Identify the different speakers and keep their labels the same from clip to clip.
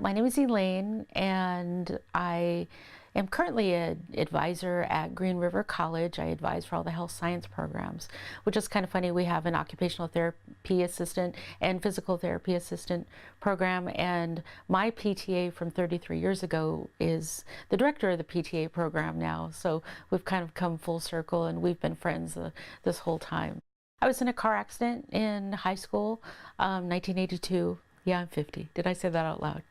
Speaker 1: My name is Elaine, and I am currently an advisor at Green River College. I advise for all the health science programs, which is kind of funny. We have an occupational therapy assistant and physical therapy assistant program, and my PTA from 33 years ago is the director of the PTA program now. So we've kind of come full circle, and we've been friends this whole time. I was in a car accident in high school, 1982. Yeah, I'm 50. Did I say that out loud?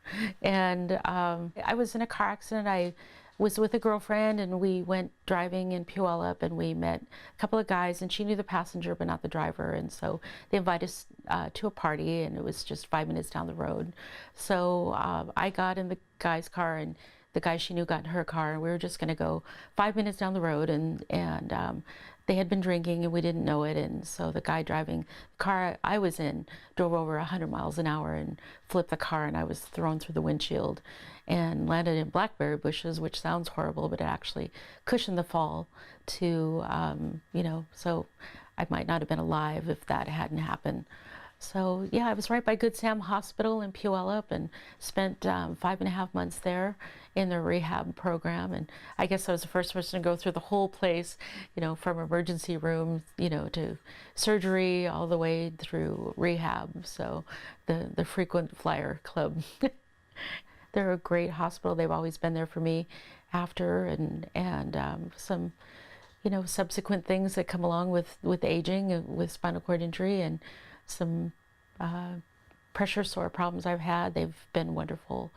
Speaker 1: And I was in a car accident. I was with a girlfriend, and we went driving in Puyallup, and we met a couple of guys, and she knew the passenger but not the driver, and so they invited us to a party, and it was just 5 minutes down the road. So I got in the guy's car, and the guy she knew got in her car, and we were just going to go 5 minutes down the road, and they had been drinking and we didn't know it, and so the guy driving the car I was in drove over 100 miles an hour and flipped the car, and I was thrown through the windshield and landed in blackberry bushes, which sounds horrible, but it actually cushioned the fall to, so I might not have been alive if that hadn't happened. So yeah, I was right by Good Sam Hospital in Puyallup and spent 5.5 months there in the rehab program. And I guess I was the first person to go through the whole place, from emergency room, to surgery all the way through rehab. So the frequent flyer club. They're a great hospital. They've always been there for me after, and some subsequent things that come along with aging, with spinal cord injury, and some pressure sore problems I've had. They've been wonderful.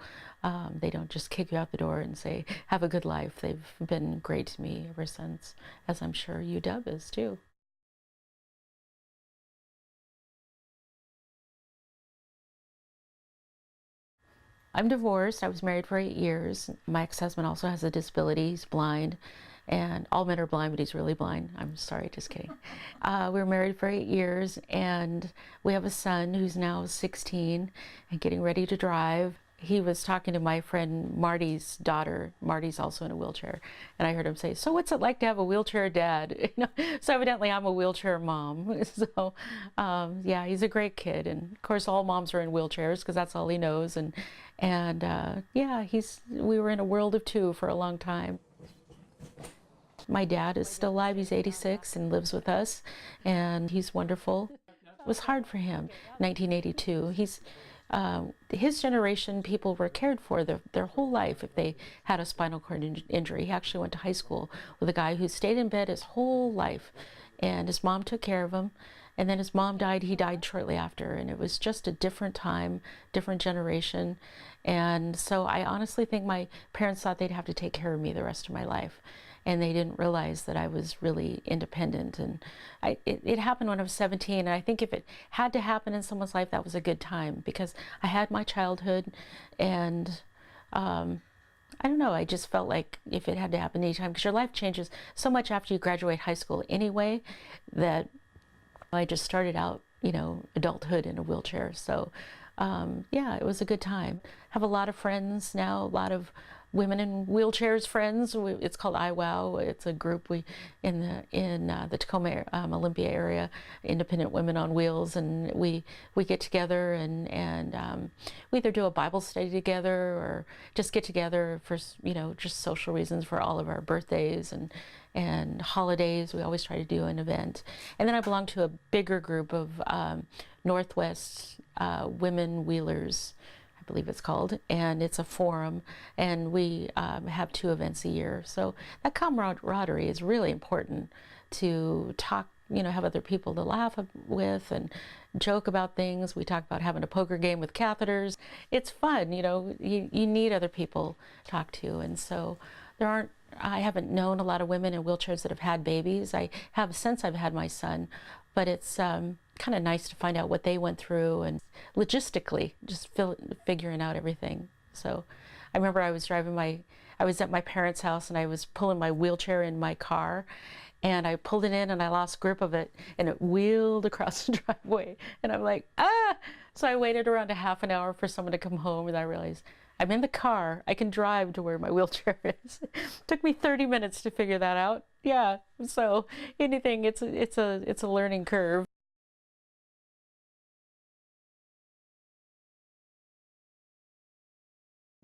Speaker 1: They don't just kick you out the door and say, have a good life. They've been great to me ever since, as I'm sure UW is too. I'm divorced. I was married for 8 years. My ex-husband also has a disability. He's blind, and all men are blind, but he's really blind. I'm sorry, just kidding. We were married for 8 years, and we have a son who's now 16 and getting ready to drive. He was talking to my friend Marty's daughter. Marty's also in a wheelchair, and I heard him say, "So what's it like to have a wheelchair dad?" So evidently I'm a wheelchair mom. So yeah, he's a great kid, and of course all moms are in wheelchairs because that's all he knows. And yeah, we were in a world of two for a long time. My dad is still alive. He's 86 and lives with us, and he's wonderful. It was hard for him. 1982. His generation, people were cared for their whole life if they had a spinal cord injury. He actually went to high school with a guy who stayed in bed his whole life, and his mom took care of him. And then his mom died. He died shortly after, and it was just a different time, different generation. And so I honestly think my parents thought they'd have to take care of me the rest of my life, and they didn't realize that I was really independent. And it happened when I was 17, and I think if it had to happen in someone's life, that was a good time, because I had my childhood, and I don't know, I just felt like if it had to happen anytime, because your life changes so much after you graduate high school anyway, that I just started out, adulthood in a wheelchair. So yeah, it was a good time. Have a lot of friends now, a lot of women in wheelchairs friends. It's called IWOW. It's a group in the Tacoma Olympia area, independent women on wheels, and we get together and we either do a Bible study together or just get together for just social reasons for all of our birthdays and holidays. We always try to do an event. And then I belong to a bigger group of Northwest women wheelers, I believe it's called, and it's a forum, and we have 2 events a year. So that camaraderie is really important, to talk, have other people to laugh with and joke about things. We talk about having a poker game with catheters. It's fun, you need other people to talk to. And so I haven't known a lot of women in wheelchairs that have had babies. I have since I've had my son, but it's kind of nice to find out what they went through, and logistically just figuring out everything. So I remember I was at my parents' house, and I was pulling my wheelchair in my car, and I pulled it in and I lost grip of it, and it wheeled across the driveway, and I'm like, ah! So I waited around a half an hour for someone to come home, and I realized I'm in the car. I can drive to where my wheelchair is. Took me 30 minutes to figure that out. Yeah, so it's a learning curve.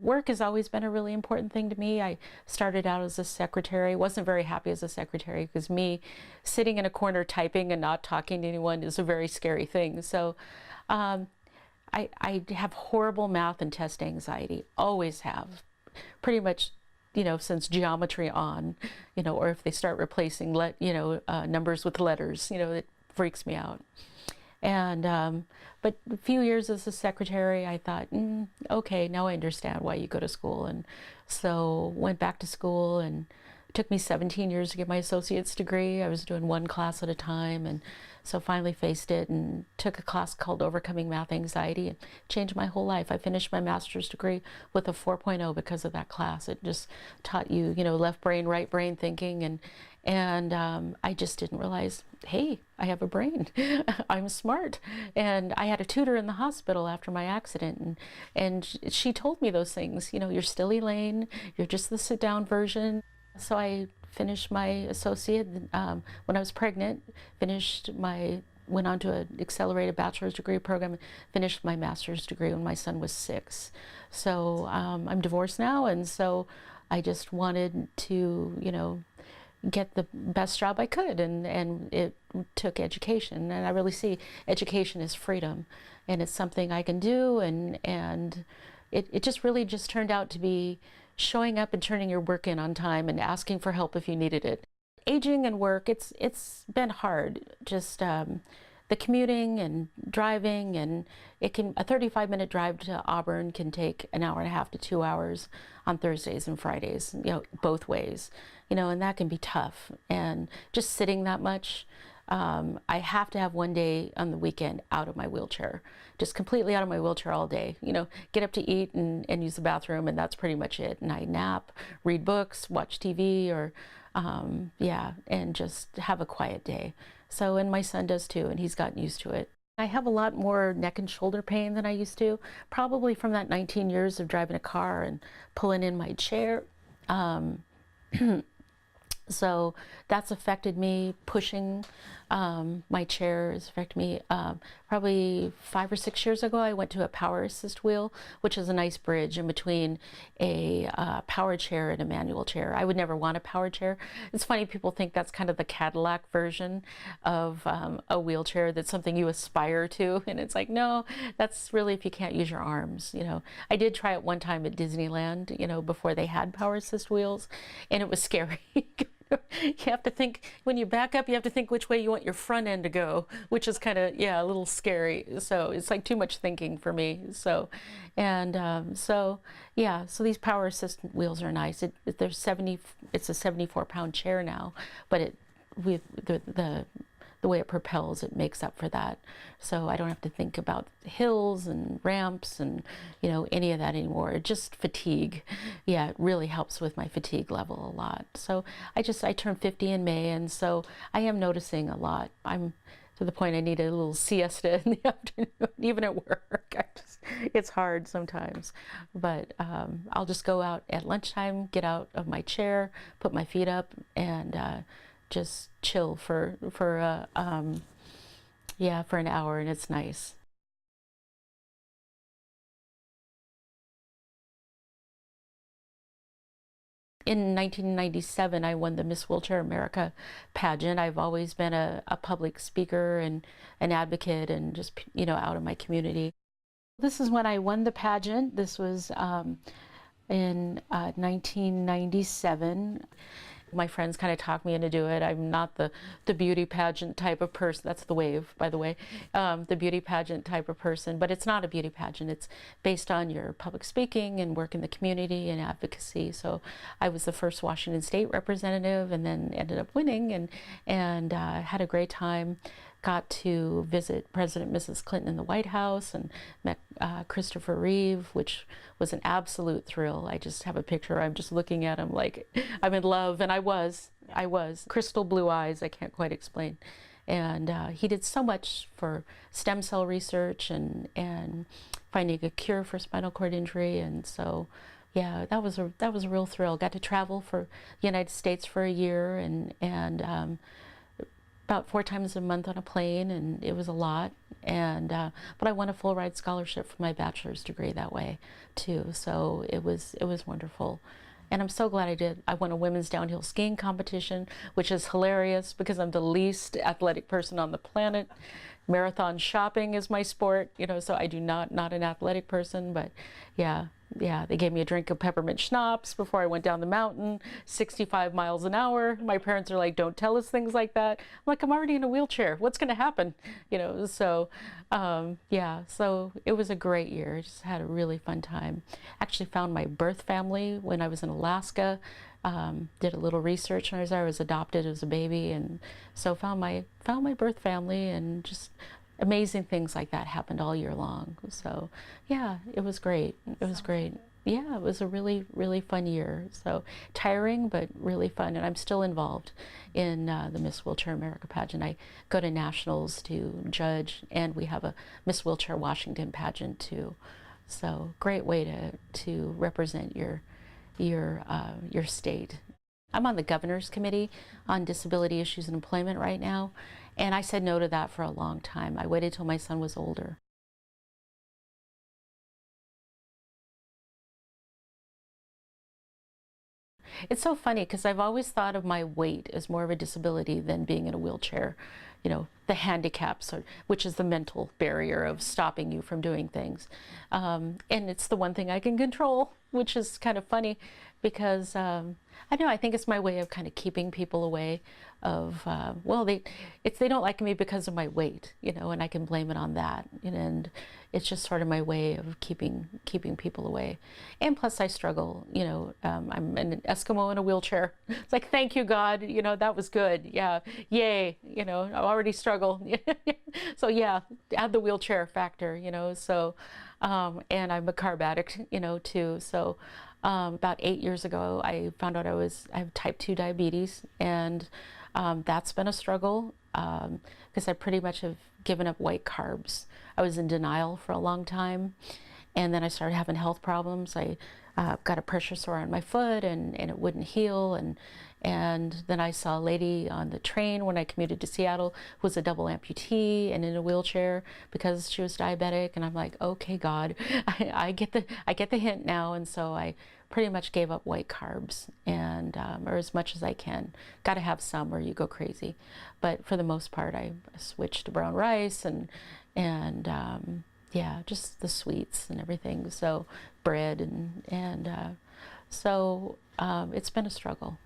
Speaker 1: Work has always been a really important thing to me. I started out as a secretary, wasn't very happy as a secretary because me sitting in a corner typing and not talking to anyone is a very scary thing. So um, I have horrible math and test anxiety, always have, pretty much, since geometry on, or if they start replacing numbers with letters, it freaks me out. And but a few years as a secretary, I thought, okay, now I understand why you go to school. And so went back to school, and it took me 17 years to get my associate's degree. I was doing one class at a time, and so finally faced it and took a class called Overcoming Math Anxiety, and changed my whole life. I finished my master's degree with a 4.0 because of that class. It just taught you, left brain, right brain thinking, and I just didn't realize, hey, I have a brain. I'm smart. And I had a tutor in the hospital after my accident, and she told me those things. You're still Elaine. You're just the sit-down version. So I finished my associate when I was pregnant, went on to an accelerated bachelor's degree program, finished my master's degree when my son was 6. So I'm divorced now, and so I just wanted to, get the best job I could, and it took education. And I really see education as freedom, and it's something I can do, and it just really just turned out to be showing up and turning your work in on time and asking for help if you needed it. Aging and work, it's been hard. Just the commuting and driving, and a 35-minute drive to Auburn can take an hour and a half to 2 hours on Thursdays and Fridays, both ways, and that can be tough. And just sitting that much, I have to have one day on the weekend out of my wheelchair, just completely out of my wheelchair all day, get up to eat and use the bathroom, and that's pretty much it. And I nap, read books, watch TV, or and just have a quiet day. So, and my son does too, and he's gotten used to it. I have a lot more neck and shoulder pain than I used to, probably from that 19 years of driving a car and pulling in my chair. So that's affected me. Pushing my chair has affected me. Probably 5 or 6 years ago, I went to a power assist wheel, which is a nice bridge in between a power chair and a manual chair. I would never want a power chair. It's funny, people think that's kind of the Cadillac version of a wheelchair, that's something you aspire to. And it's like, no, that's really if you can't use your arms. I did try it one time at Disneyland, before they had power assist wheels, and it was scary. You have to think, when you back up, you have to think which way you want your front end to go, which is kind of, a little scary. So it's like too much thinking for me. So, and so these power assistant wheels are nice. It's a 74-pound chair now, but with the way it propels, it makes up for that. So I don't have to think about hills and ramps and, any of that anymore. Just fatigue. Yeah, it really helps with my fatigue level a lot. So I turned 50 in May, and so I am noticing a lot. I'm to the point I need a little siesta in the afternoon, even at work. It's hard sometimes, but I'll just go out at lunchtime, get out of my chair, put my feet up, and just chill for an hour, and it's nice. In 1997, I won the Miss Wheelchair America pageant. I've always been a public speaker and an advocate, and just out in my community. This is when I won the pageant. This was in 1997. My friends kind of talked me into do it. I'm not the beauty pageant type of person. That's the wave, by the way. The beauty pageant type of person, but it's not a beauty pageant. It's based on your public speaking and work in the community and advocacy. So I was the first Washington State representative, and then ended up winning, and had a great time. Got to visit President and Mrs. Clinton in the White House, and met Christopher Reeve, which was an absolute thrill. I just have a picture. I'm just looking at him like I'm in love, and I was. Crystal blue eyes, I can't quite explain. And he did so much for stem cell research and finding a cure for spinal cord injury. And so, yeah, that was a real thrill. Got to travel for the United States for a year, and about 4 times a month on a plane, and it was a lot. And but I won a full ride scholarship for my bachelor's degree that way too. So it was wonderful. And I'm so glad I did. I won a women's downhill skiing competition, which is hilarious because I'm the least athletic person on the planet. Marathon shopping is my sport, so I do not an athletic person, but yeah, they gave me a drink of peppermint schnapps before I went down the mountain, 65 miles an hour. My parents are like, don't tell us things like that. I'm like, I'm already in a wheelchair. What's going to happen? So yeah, so it was a great year. I just had a really fun time. Actually found my birth family when I was in Alaska. Did a little research when I was there. I was adopted as a baby, and so found my birth family, and just amazing things like that happened all year long. So yeah, it was great. It was great. Yeah, it was a really, really fun year. So tiring, but really fun. And I'm still involved in the Miss Wheelchair America pageant. I go to nationals to judge, and we have a Miss Wheelchair Washington pageant too. So great way to represent your state. I'm on the governor's committee on disability issues and employment right now, and I said no to that for a long time. I waited till my son was older. It's so funny because I've always thought of my weight as more of a disability than being in a wheelchair. The handicaps, which is the mental barrier of stopping you from doing things. And it's the one thing I can control, which is kind of funny because I don't know, I think it's my way of kind of keeping people away of, well, they don't like me because of my weight, and I can blame it on that. And it's just sort of my way of keeping people away. And plus I struggle, I'm an Eskimo in a wheelchair. It's like, thank you, God, that was good. Yeah, yay, I already struggle. So yeah, add the wheelchair factor, so, and I'm a carb addict, too. So about 8 years ago, I found out I have type 2 diabetes, and that's been a struggle because I pretty much have given up white carbs. I was in denial for a long time, and then I started having health problems. I got a pressure sore on my foot, and it wouldn't heal, and then I saw a lady on the train when I commuted to Seattle who was a double amputee and in a wheelchair because she was diabetic, and I'm like, okay, God, I get the hint now. And so I pretty much gave up white carbs, and or as much as I can. Got to have some or you go crazy, but for the most part I switched to brown rice and yeah, just the sweets and everything, so bread and so it's been a struggle.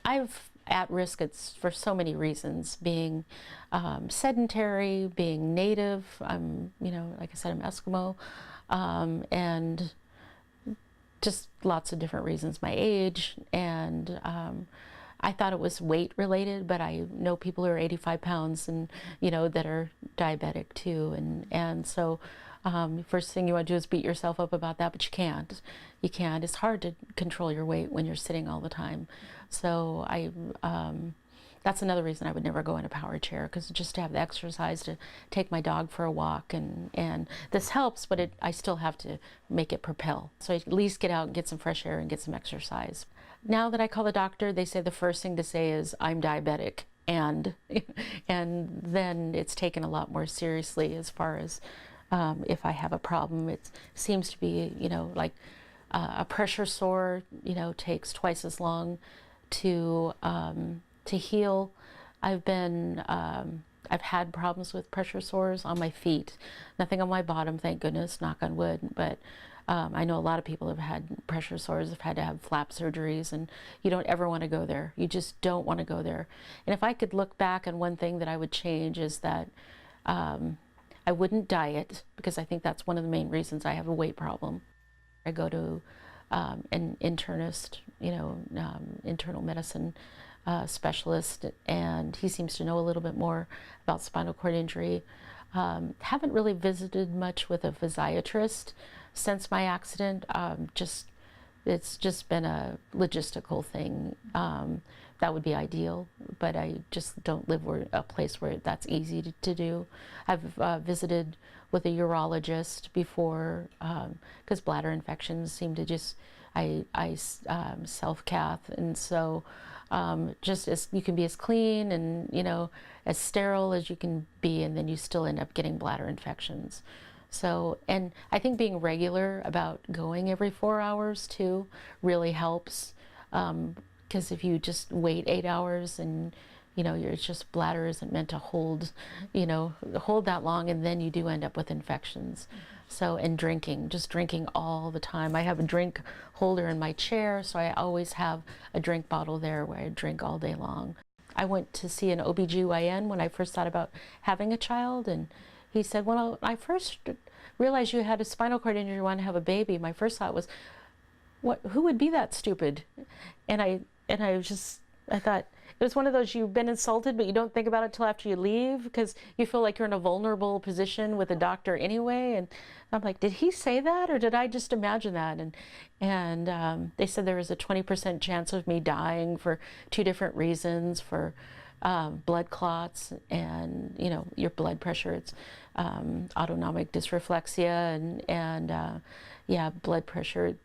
Speaker 1: I've at risk, it's for so many reasons, being sedentary, being native. I'm, like I said, I'm Eskimo, and just lots of different reasons, my age, and I thought it was weight related, but I know people who are 85 pounds and, that are diabetic too. And so first thing you want to do is beat yourself up about that, but you can't. You can't. It's hard to control your weight when you're sitting all the time. So that's another reason I would never go in a power chair, because just to have the exercise to take my dog for a walk, and this helps, but I still have to make it propel. So I at least get out and get some fresh air and get some exercise. Now that I call the doctor, they say the first thing to say is, I'm diabetic. And then it's taken a lot more seriously as far as if I have a problem. It seems to be, like a pressure sore, takes twice as long to heal. I've had problems with pressure sores on my feet, nothing on my bottom, thank goodness, knock on wood, but I know a lot of people have had pressure sores, have had to have flap surgeries, and you don't ever want to go there. You just don't want to go there. And if I could look back on one thing that I would change is that I wouldn't diet, because I think that's one of the main reasons I have a weight problem. I go to an internist, internal medicine specialist, and he seems to know a little bit more about spinal cord injury. Haven't really visited much with a physiatrist since my accident. It's just been a logistical thing. That would be ideal, but I just don't live a place where that's easy to do. I've visited with a urologist before, because bladder infections seem to just I self-cath, and so just as you can be as clean and as sterile as you can be, and then you still end up getting bladder infections. So, and I think being regular about going every 4 hours too really helps, because if you just wait 8 hours and your just bladder isn't meant to hold that long, and then you do end up with infections. So, and drinking, just drinking all the time. I have a drink holder in my chair, so I always have a drink bottle there where I drink all day long. I went to see an OBGYN when I first thought about having a child, and he said, well, I first realized you had a spinal cord injury, you want to have a baby. My first thought was, who would be that stupid? And I thought, it was one of those, you've been insulted, but you don't think about it till after you leave because you feel like you're in a vulnerable position with a doctor anyway. And I'm like, did he say that, or did I just imagine that? And they said there was a 20% chance of me dying for 2 different reasons, for blood clots and your blood pressure. It's autonomic dysreflexia and yeah, blood pressure,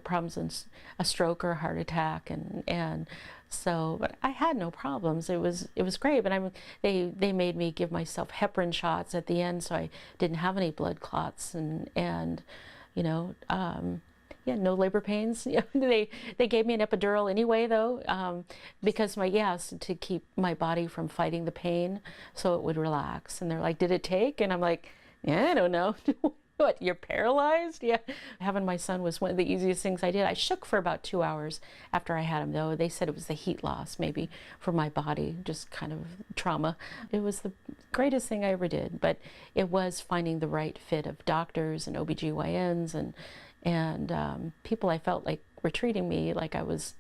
Speaker 1: problems in a stroke or a heart attack, and so, but I had no problems. It was great. But they made me give myself heparin shots at the end, so I didn't have any blood clots, and yeah, no labor pains. They gave me an epidural anyway, though, because to keep my body from fighting the pain, so it would relax. And they're like, "Did it take?" And I'm like, "Yeah, I don't know." What, you're paralyzed? Yeah. Having my son was one of the easiest things I did. I shook for about 2 hours after I had him, though. They said it was the heat loss, maybe, for my body, just kind of trauma. It was the greatest thing I ever did, but it was finding the right fit of doctors and OBGYNs and people I felt like were treating me like I was,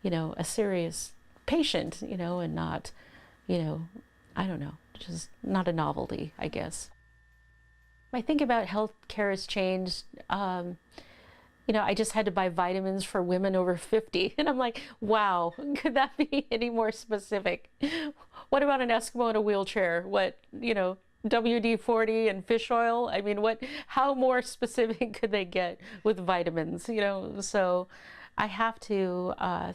Speaker 1: a serious patient, and not, I don't know, just not a novelty, I guess. I think about healthcare has changed. I just had to buy vitamins for women over 50. And I'm like, wow, could that be any more specific? What about an Eskimo in a wheelchair? What, WD-40 and fish oil? I mean, how more specific could they get with vitamins? So I have to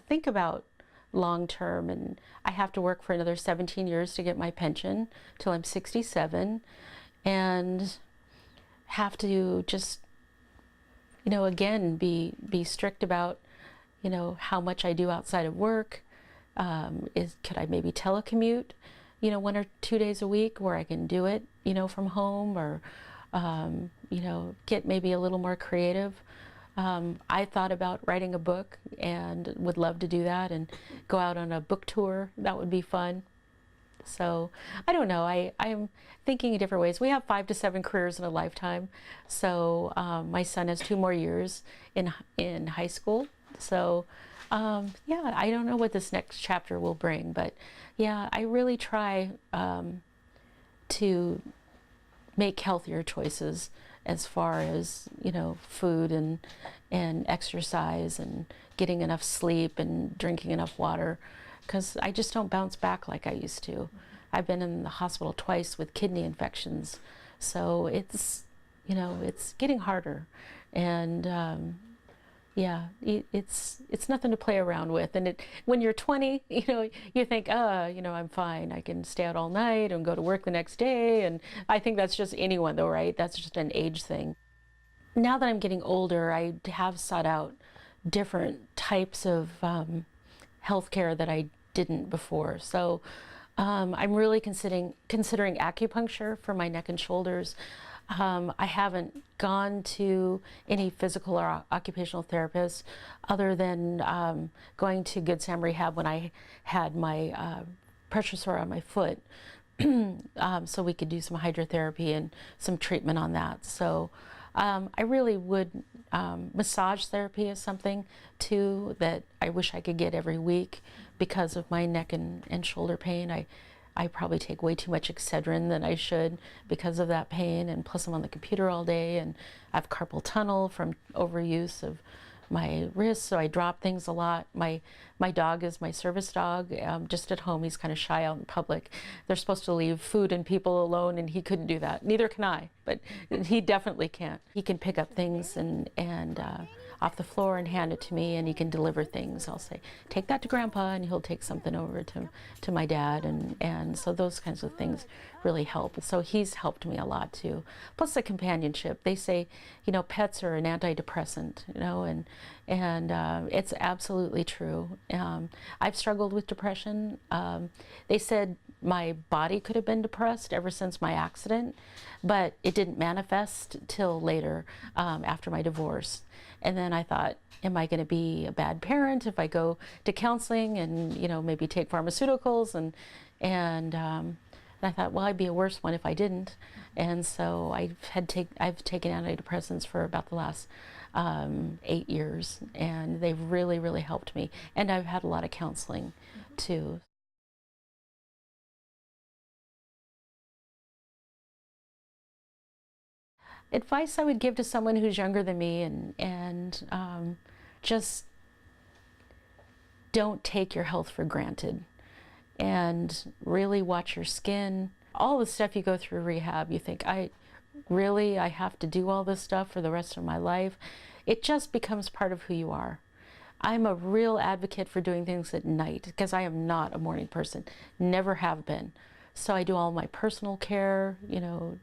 Speaker 1: think about long term, and I have to work for another 17 years to get my pension till I'm 67. And have to just, again, be strict about, how much I do outside of work. Could I maybe telecommute, 1 or 2 days a week where I can do it, from home, or, get maybe a little more creative. I thought about writing a book and would love to do that and go out on a book tour. That would be fun. So I don't know. I'm thinking in different ways. We have 5 to 7 careers in a lifetime. So my son has 2 more years in high school. So yeah, I don't know what this next chapter will bring, but yeah, I really try to make healthier choices as far as food and exercise and getting enough sleep and drinking enough water, because I just don't bounce back like I used to. I've been in the hospital twice with kidney infections, so it's getting harder, and yeah, it's nothing to play around with. And when you're 20, you think, I'm fine. I can stay out all night and go to work the next day. And I think that's just anyone, though, right? That's just an age thing. Now that I'm getting older, I have sought out different types of healthcare that I didn't before. So I'm really considering acupuncture for my neck and shoulders. I haven't gone to any physical or occupational therapists other than going to Good Sam Rehab when I had my pressure sore on my foot. So we could do some hydrotherapy and some treatment on that. So I really would, massage therapy is something too that I wish I could get every week because of my neck and shoulder pain. I probably take way too much Excedrin than I should because of that pain, and plus I'm on the computer all day, and I have carpal tunnel from overuse of my wrists, so I drop things a lot. My dog is my service dog. Just at home, he's kind of shy out in public. They're supposed to leave food and people alone, and he couldn't do that. Neither can I, but he definitely can't. He can pick up things, and off the floor and hand it to me, and he can deliver things. I'll say, take that to Grandpa, and he'll take something over to my dad, and so those kinds of things really help. So he's helped me a lot too. Plus the companionship. They say, you know, pets are an antidepressant, you know, and it's absolutely true. I've struggled with depression. They said my body could have been depressed ever since my accident, but it didn't manifest till later, after my divorce. And then I thought, am I going to be a bad parent if I go to counseling and, you know, maybe take pharmaceuticals? And I thought, well, I'd be a worse one if I didn't. And so I've taken antidepressants for about the last 8 years, and they've really, really helped me. And I've had a lot of counseling too. Advice I would give to someone who's younger than me, and just don't take your health for granted, and really watch your skin. All the stuff you go through rehab, you think, I have to do all this stuff for the rest of my life. It just becomes part of who you are. I'm a real advocate for doing things at night because I am not a morning person, never have been. So I do all my personal care, you know,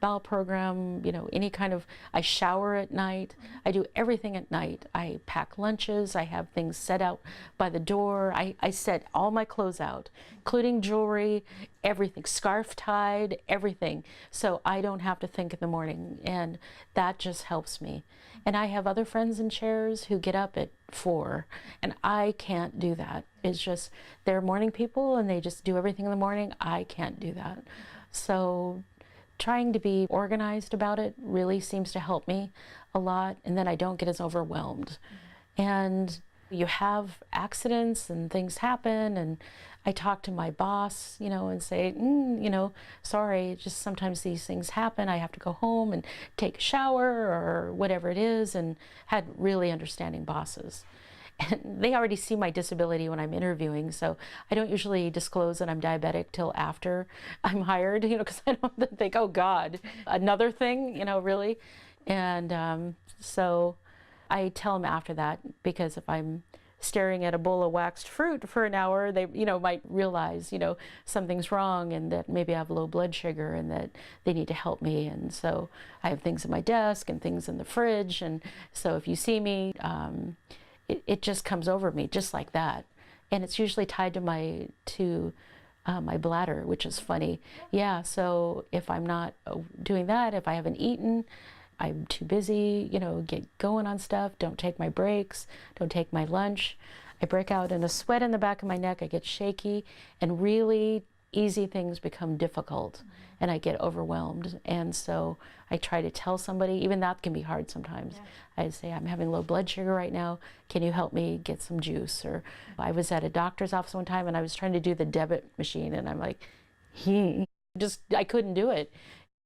Speaker 1: bowel program, you know, any kind of, I shower at night. I do everything at night. I pack lunches. I have things set out by the door. I set all my clothes out, including jewelry, everything, scarf tied, everything. So I don't have to think in the morning, and that just helps me. And I have other friends in chairs who get up at 4, and I can't do that. It's just, they're morning people and they just do everything in the morning. I can't do that. So trying to be organized about it really seems to help me a lot, and then I don't get as overwhelmed. And you have accidents and things happen, and I talk to my boss, you know, and say, you know, sorry, just sometimes these things happen. I have to go home and take a shower or whatever it is, and had really understanding bosses. And they already see my disability when I'm interviewing, so I don't usually disclose that I'm diabetic till after I'm hired, you know, because I don't think, oh God, another thing, you know, really. And so I tell them after that, because if I'm staring at a bowl of waxed fruit for an hour, they, you know, might realize, you know, something's wrong, and that maybe I have low blood sugar and that they need to help me. And so I have things at my desk and things in the fridge, and so if you see me, it just comes over me just like that. And it's usually tied to my bladder, which is funny. Yeah, so if I'm not doing that, if I haven't eaten, I'm too busy, you know, get going on stuff, don't take my breaks, don't take my lunch, I break out in a sweat in the back of my neck, I get shaky, and really easy things become difficult, and I get overwhelmed. And so I try to tell somebody, even that can be hard sometimes. Yeah. I say, I'm having low blood sugar right now, can you help me get some juice? Or I was at a doctor's office one time and I was trying to do the debit machine, and I'm like, I couldn't do it.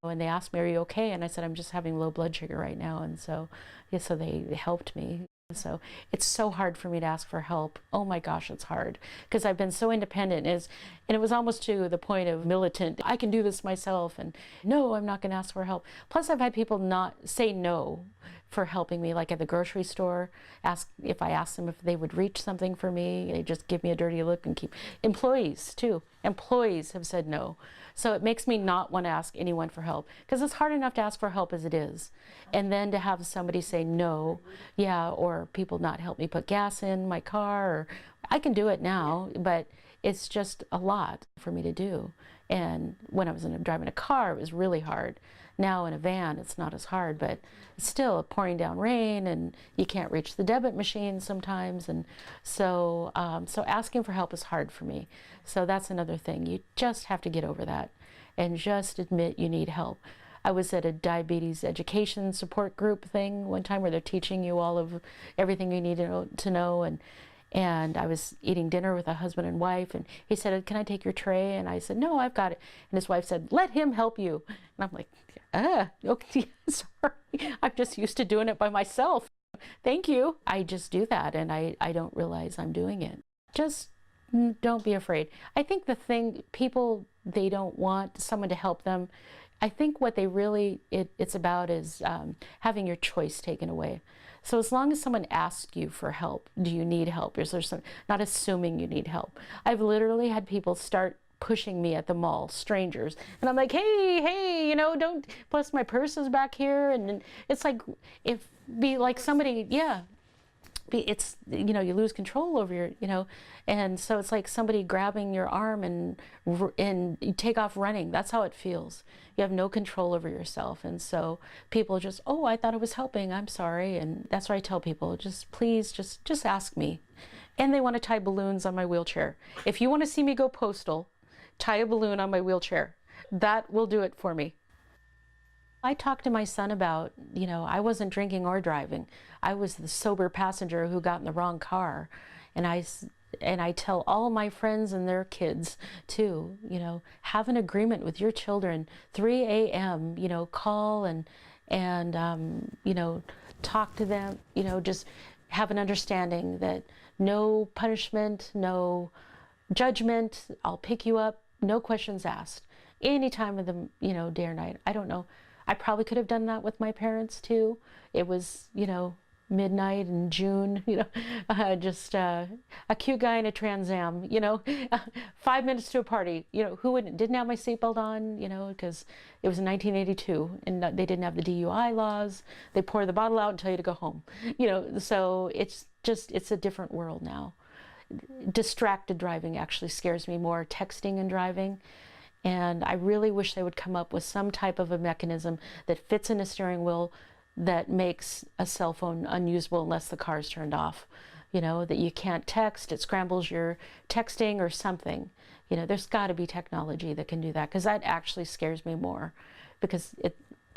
Speaker 1: And they asked me, are you okay? And I said, I'm just having low blood sugar right now. And so, yeah, so they helped me. So it's so hard for me to ask for help. Oh my gosh, it's hard, because I've been so independent, and it was almost to the point of militant. I can do this myself, and no, I'm not going to ask for help. Plus, I've had people not say no for helping me, like at the grocery store. If I asked them if they would reach something for me, they just give me a dirty look and keep. Employees too. Employees have said no. So it makes me not want to ask anyone for help, because it's hard enough to ask for help as it is. And then to have somebody say no, yeah, or people not help me put gas in my car, or I can do it now, but it's just a lot for me to do. And when I was driving a car, it was really hard. Now in a van, it's not as hard, but it's still pouring down rain, and you can't reach the debit machine sometimes. And so, so asking for help is hard for me. So that's another thing. You just have to get over that and just admit you need help. I was at a diabetes education support group thing one time where they're teaching you all of everything you need to know. And I was eating dinner with a husband and wife, and he said, can I take your tray? And I said, no, I've got it. And his wife said, let him help you. And I'm like, okay, sorry. I'm just used to doing it by myself. Thank you. I just do that, and I don't realize I'm doing it. Just don't be afraid. I think the thing, people, they don't want someone to help them. I think what they really, it's about is having your choice taken away. So as long as someone asks you for help, do you need help? Is there some, not assuming you need help. I've literally had people start pushing me at the mall, strangers, and I'm like, hey, you know, don't, plus my purse is back here, and it's like, if, be like somebody, yeah, it's, you know, you lose control over your, you know, and so it's like somebody grabbing your arm and you take off running. That's how it feels. You have no control over yourself. And so people just, oh, I thought I was helping, I'm sorry. And that's why I tell people, just please just ask me. And they want to tie balloons on my wheelchair. If you want to see me go postal, tie a balloon on my wheelchair. That will do it for me. I talked to my son about, you know, I wasn't drinking or driving. I was the sober passenger who got in the wrong car. And I tell all my friends and their kids too, you know, have an agreement with your children. 3 a.m., you know, call and you know, talk to them, you know, just have an understanding that no punishment, no judgment, I'll pick you up, no questions asked. Any time of the, you know, day or night. I don't know. I probably could have done that with my parents too. It was, you know, midnight in June, you know, just a cute guy in a Trans Am, you know, 5 minutes to a party, you know, who didn't have my seatbelt on, you know, because it was in 1982 and they didn't have the DUI laws. They pour the bottle out and tell you to go home, you know, so it's just, it's a different world now. Distracted driving actually scares me more, texting and driving. And I really wish they would come up with some type of a mechanism that fits in a steering wheel that makes a cell phone unusable unless the car is turned off. You know, that you can't text, it scrambles your texting or something. You know, there's got to be technology that can do that, because that actually scares me more, because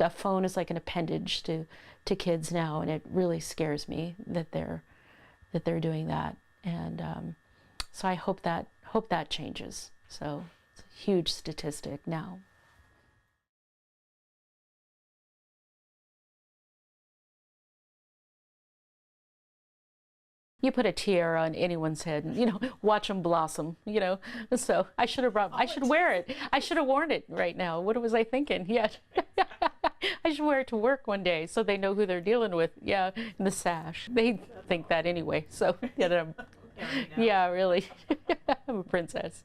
Speaker 1: a phone is like an appendage to kids now, and it really scares me that they're doing that. And so I hope that changes. So it's a huge statistic now. You put a tiara on anyone's head and, you know, watch them blossom, you know. So I should have I should wear it. I should have worn it right now. What was I thinking? Yeah. I should wear it to work one day so they know who they're dealing with. Yeah, in the sash. They think that anyway. So, yeah, yeah, really. I'm a princess.